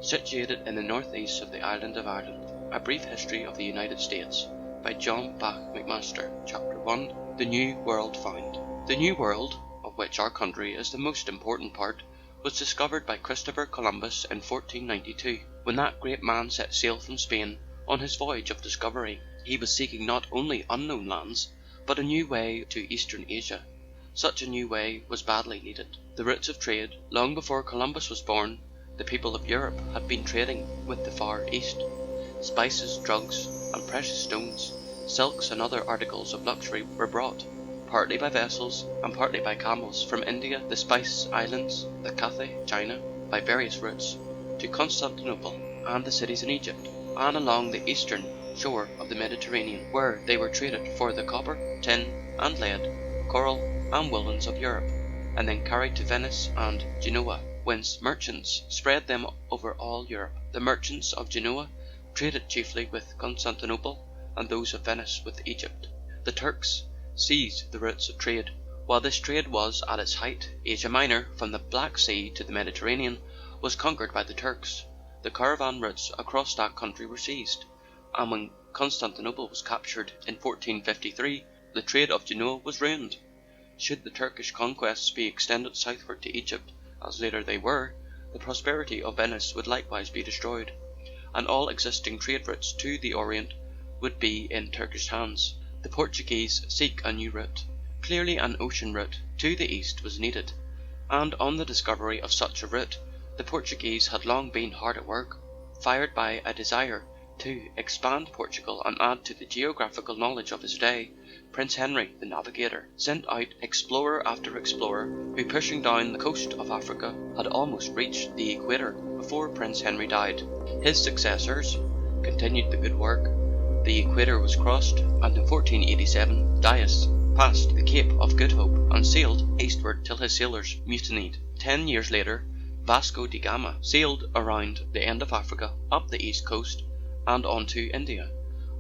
situated in the northeast of the island of Ireland. A Brief History of the United States by John Bach McMaster. Chapter 1. The New World Found. The New World, of which our country is the most important part, was discovered by Christopher Columbus in 1492. When that great man set sail from Spain on his voyage of discovery, he was seeking not only unknown lands, but a new way to Eastern Asia. Such a new way was badly needed. The routes of trade. Long before Columbus was born, the people of Europe had been trading with the Far East. Spices, drugs, and precious stones, silks and other articles of luxury were brought, partly by vessels and partly by camels, from India, the Spice Islands, the Cathay, China, by various routes, to Constantinople and the cities in Egypt, and along the eastern shore of the Mediterranean, where they were traded for the copper, tin, and lead, coral, and woolens of Europe, and then carried to Venice and Genoa, whence merchants spread them over all Europe. The merchants of Genoa traded chiefly with Constantinople, and those of Venice with Egypt. The Turks seized the routes of trade. While this trade was at its height, Asia Minor, from the Black Sea to the Mediterranean, was conquered by the Turks. The caravan routes across that country were seized, and when Constantinople was captured in 1453, the trade of Genoa was ruined. Should the Turkish conquests be extended southward to Egypt, as later they were, the prosperity of Venice would likewise be destroyed, and all existing trade routes to the Orient would be in Turkish hands. The Portuguese seek a new route. Clearly an ocean route to the east was needed, and on the discovery of such a route, the Portuguese had long been hard at work, fired by a desire to expand Portugal and add to the geographical knowledge of his day. Prince Henry, the navigator, sent out explorer after explorer, who, pushing down the coast of Africa, had almost reached the equator before Prince Henry died. His successors continued the good work. The equator was crossed, and in 1487 Dias passed the Cape of Good Hope and sailed eastward till his sailors mutinied. 10 years later, Vasco da Gama sailed around the end of Africa, up the east coast, and on to India,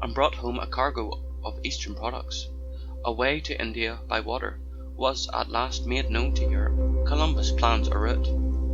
and brought home a cargo of eastern products. A way to India by water was at last made known to Europe. Columbus planned a route.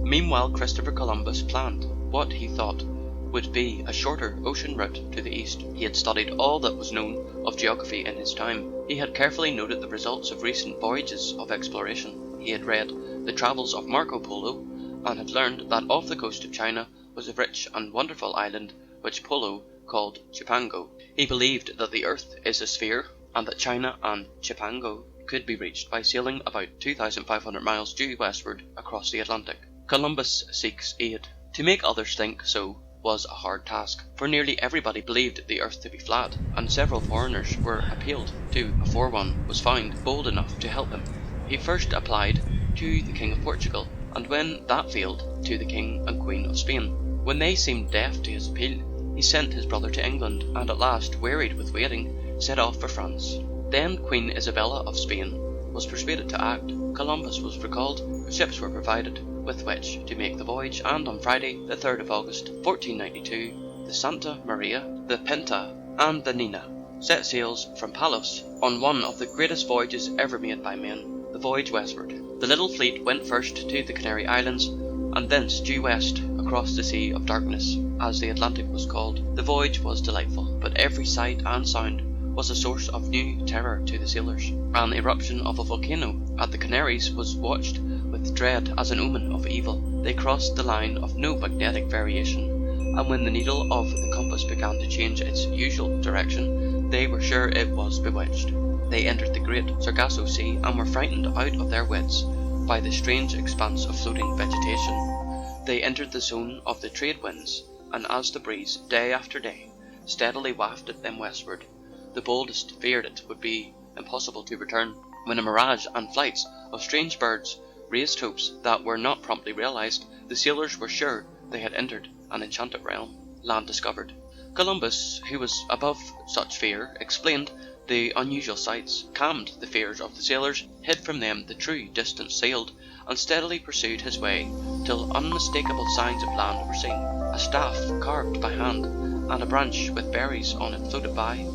Meanwhile, Christopher Columbus planned what he thought would be a shorter ocean route to the east. He had studied all that was known of geography in his time. He had carefully noted the results of recent voyages of exploration. He had read the travels of Marco Polo, and had learned that off the coast of China was a rich and wonderful island which Polo called Cipango. He believed that the earth is a sphere, and that China and Cipango could be reached by sailing about 2,500 miles due westward across the Atlantic. Columbus seeks aid. To make others think so was a hard task, for nearly everybody believed the earth to be flat, and several foreigners were appealed to before one was found bold enough to help him. He first applied to the King of Portugal, and when that failed, to the King and Queen of Spain. When they seemed deaf to his appeal, he sent his brother to England, and at last, wearied with waiting, set off for France. Then Queen Isabella of Spain was persuaded to act. Columbus was recalled, ships were provided with which to make the voyage, and on Friday, the 3rd of August, 1492, the Santa Maria, the Pinta, and the Nina set sails from Palos on one of the greatest voyages ever made by men, the voyage westward. The little fleet went first to the Canary Islands, and thence due west across the Sea of Darkness, as the Atlantic was called. The voyage was delightful, but every sight and sound was a source of new terror to the sailors. An eruption of a volcano at the Canaries was watched with dread as an omen of evil. They crossed the line of no magnetic variation, and when the needle of the compass began to change its usual direction, they were sure it was bewitched. They entered the great Sargasso Sea and were frightened out of their wits by the strange expanse of floating vegetation. They entered the zone of the trade winds, and as the breeze, day after day, steadily wafted them westward, the boldest feared it would be impossible to return. When a mirage and flights of strange birds raised hopes that were not promptly realized, the sailors were sure they had entered an enchanted realm. Land discovered. Columbus, who was above such fear, explained the unusual sights, calmed the fears of the sailors, hid from them the true distance sailed, and steadily pursued his way till unmistakable signs of land were seen. A staff carved by hand and a branch with berries on it floated by.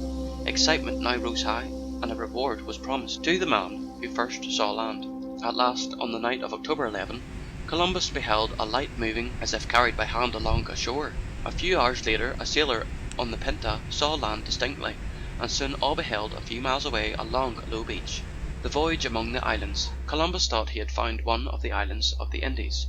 Excitement now rose high, and a reward was promised to the man who first saw land. At last, on the night of October 11, Columbus beheld a light moving as if carried by hand along a shore. A few hours later a sailor on the Pinta saw land distinctly, and soon all beheld a few miles away a long, low beach. The voyage among the islands. Columbus thought he had found one of the islands of the Indies,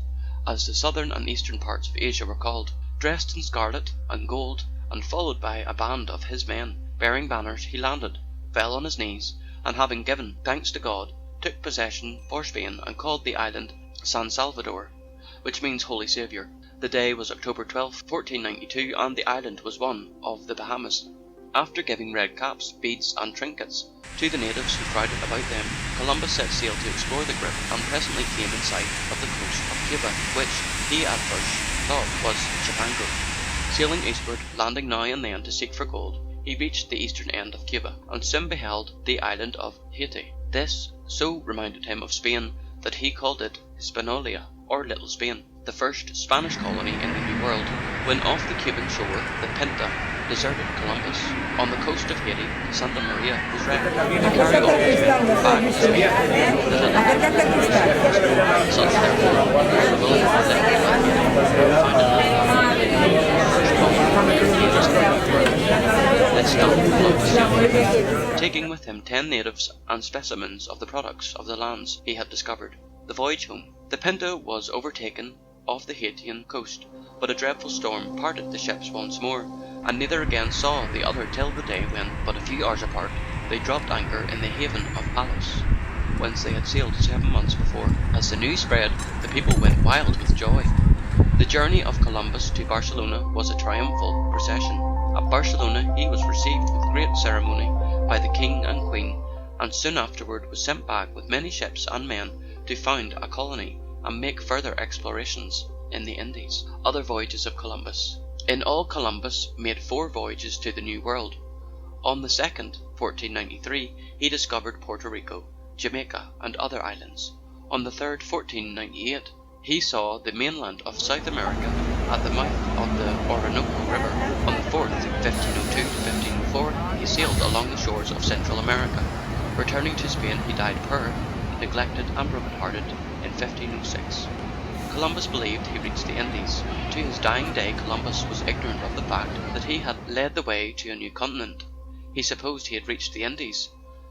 as the southern and eastern parts of Asia were called. Dressed in scarlet and gold, and followed by a band of his men bearing banners, he landed, fell on his knees, and having given thanks to God, took possession for Spain and called the island San Salvador, which means Holy Saviour. The day was October 12, 1492, and the island was one of the Bahamas. After giving red caps, beads and trinkets to the natives who crowded about them, Columbus set sail to explore the group and presently came in sight of the coast of Cuba, which he at first thought was Chipango. Sailing eastward, landing now and then to seek for gold, he reached the eastern end of Cuba and soon beheld the island of Haiti. This so reminded him of Spain that he called it Hispaniola, or Little Spain, the first Spanish colony in the New World. When off the Cuban shore, the Pinta deserted Columbus. On the coast of Haiti, Santa Maria was wrecked to carry on back to Spain. Such therefore was the will of Let's stop Columbus, taking with him 10 natives and specimens of the products of the lands he had discovered. The voyage home. The Pinta was overtaken off the Haitian coast, but a dreadful storm parted the ships once more, and neither again saw the other till the day when, but a few hours apart, they dropped anchor in the haven of Palos, whence they had sailed 7 months before. As the news spread, the people went wild with joy. The journey of Columbus to Barcelona was a triumphal procession. At Barcelona he was received with great ceremony by the king and queen, and soon afterward was sent back with many ships and men to found a colony and make further explorations in the Indies. Other voyages of Columbus. In all, Columbus made 4 voyages to the New World. On the 2nd, 1493, he discovered Puerto Rico, Jamaica and other islands. On the 3rd, 1498, he saw the mainland of South America at the mouth of the Orinoco River. On the 4th, 1502 to 1504, he sailed along the shores of Central America. Returning to Spain, he died poor, neglected and broken-hearted in 1506. Columbus believed he reached the Indies. To his dying day, Columbus was ignorant of the fact that he had led the way to a new continent. He supposed he had reached the Indies.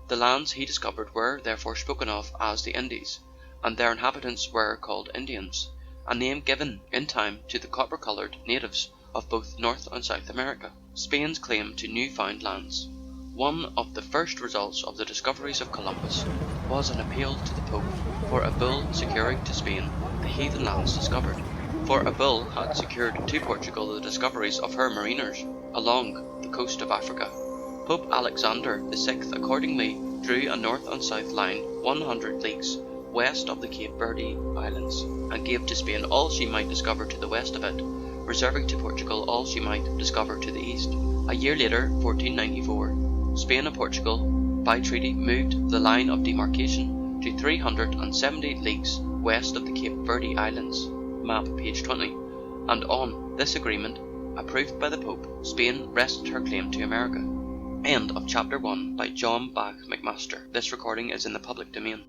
The lands he discovered were therefore spoken of as the Indies, and their inhabitants were called Indians, a name given in time to the copper-coloured natives of both North and South America. Spain's claim to newfound lands. One of the first results of the discoveries of Columbus was an appeal to the Pope for a bull securing to Spain the heathen lands discovered, for a bull had secured to Portugal the discoveries of her mariners along the coast of Africa. Pope Alexander VI accordingly drew a north and south line 100 leagues west of the Cape Verde Islands, and gave to Spain all she might discover to the west of it, reserving to Portugal all she might discover to the east. A year later, 1494, Spain and Portugal, by treaty, moved the line of demarcation to 370 leagues west of the Cape Verde Islands, map page 20, and on this agreement, approved by the Pope, Spain rested her claim to America. End of chapter 1 by John Bach McMaster. This recording is in the public domain.